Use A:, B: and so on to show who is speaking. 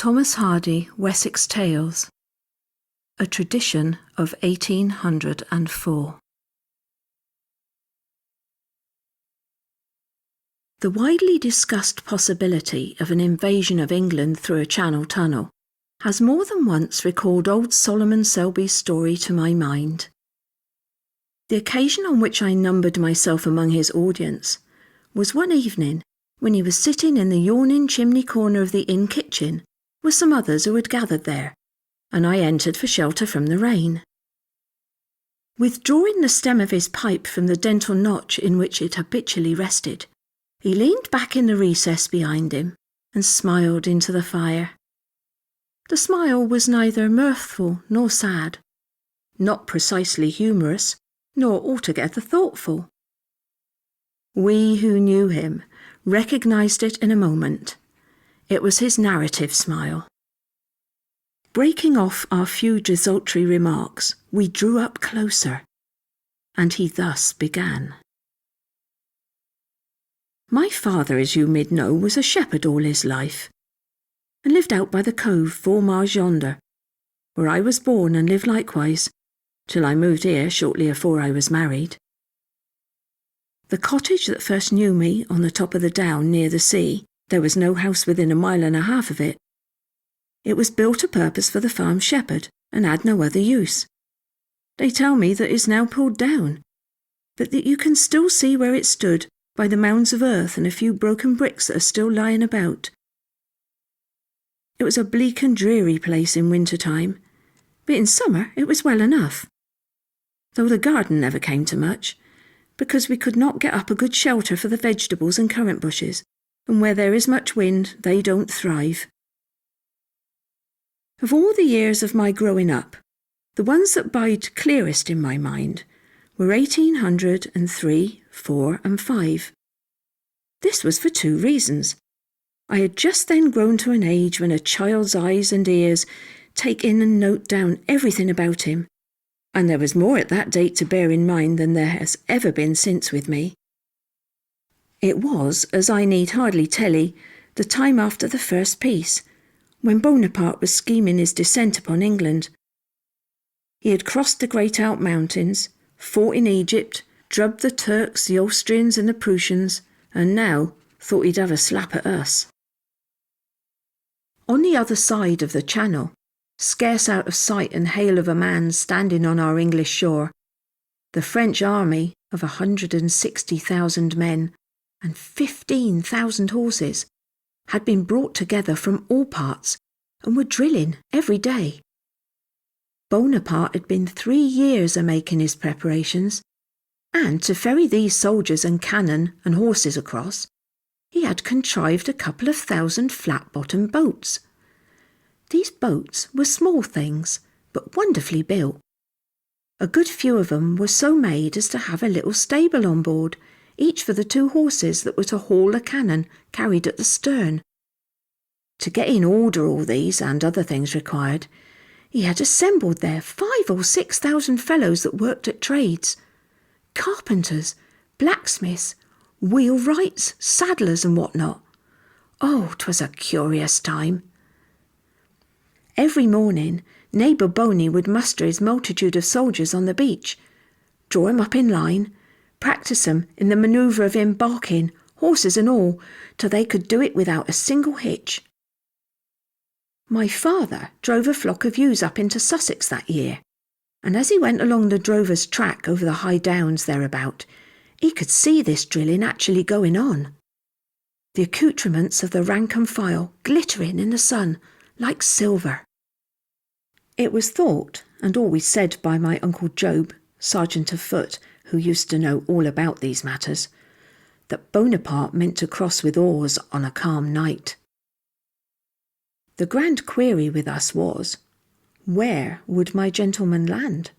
A: Thomas Hardy, Wessex Tales, a tradition of 1804. The widely discussed possibility of an invasion of England through a Channel tunnel has more than once recalled old Solomon Selby's story to my mind. The occasion on which I numbered myself among his audience was one evening when he was sitting in the yawning chimney corner of the inn kitchen with some others who had gathered there, and I entered for shelter from the rain. Withdrawing the stem of his pipe from the dental notch in which it habitually rested, he leaned back in the recess behind him and smiled into the fire. The smile was neither mirthful nor sad, not precisely humorous, nor altogether thoughtful. We who knew him recognised it in a moment. It was his narrative smile. Breaking off our few desultory remarks, we drew up closer, and he thus began. My father, as you mid know, was a shepherd all his life, and lived out by the cove 4 miles yonder, where I was born and lived likewise, till I moved here shortly afore I was married. The cottage that first knew me on the top of the down near the sea, there was no house within 1.5 miles of it. It was built a purpose for the farm shepherd, and had no other use. They tell me that it's now pulled down, but that you can still see where it stood by the mounds of earth and a few broken bricks that are still lying about. It was a bleak and dreary place in winter time, but in summer it was well enough, though the garden never came to much, because we could not get up a good shelter for the vegetables and currant bushes, and where there is much wind, they don't thrive. Of all the years of my growing up, the ones that bide clearest in my mind were 1803, 4 and 5. This was for 2 reasons. I had just then grown to an age when a child's eyes and ears take in and note down everything about him, and there was more at that date to bear in mind than there has ever been since with me. It was, as I need hardly tell 'ee, the time after the first peace, when Bonaparte was scheming his descent upon England. He had crossed the great Alp mountains, fought in Egypt, drubbed the Turks, the Austrians and the Prussians, and now thought he'd have a slap at us. On the other side of the Channel, scarce out of sight and hail of a man standing on our English shore, the French army of 160,000 men and 15,000 horses had been brought together from all parts and were drilling every day. Bonaparte had been 3 years a-making his preparations, and to ferry these soldiers and cannon and horses across, he had contrived a couple of 1,000 flat-bottomed boats. These boats were small things, but wonderfully built. A good few of them were so made as to have a little stable on board, each for the 2 horses that were to haul a cannon carried at the stern. To get in order all these and other things required, he had assembled there 5,000 or 6,000 fellows that worked at trades, carpenters, blacksmiths, wheelwrights, saddlers and what not. Oh, 'twas a curious time. Every morning, neighbour Boney would muster his multitude of soldiers on the beach, draw 'em up in line, practise 'em in the manoeuvre of embarking, horses and all, till they could do it without a single hitch. My father drove a flock of ewes up into Sussex that year, and as he went along the drover's track over the high downs thereabout, he could see this drilling actually going on. The accoutrements of the rank and file glittering in the sun like silver. It was thought, and always said by my Uncle Job, sergeant of foot, who used to know all about these matters, that Bonaparte meant to cross with oars on a calm night. The grand query with us was, where would my gentleman land?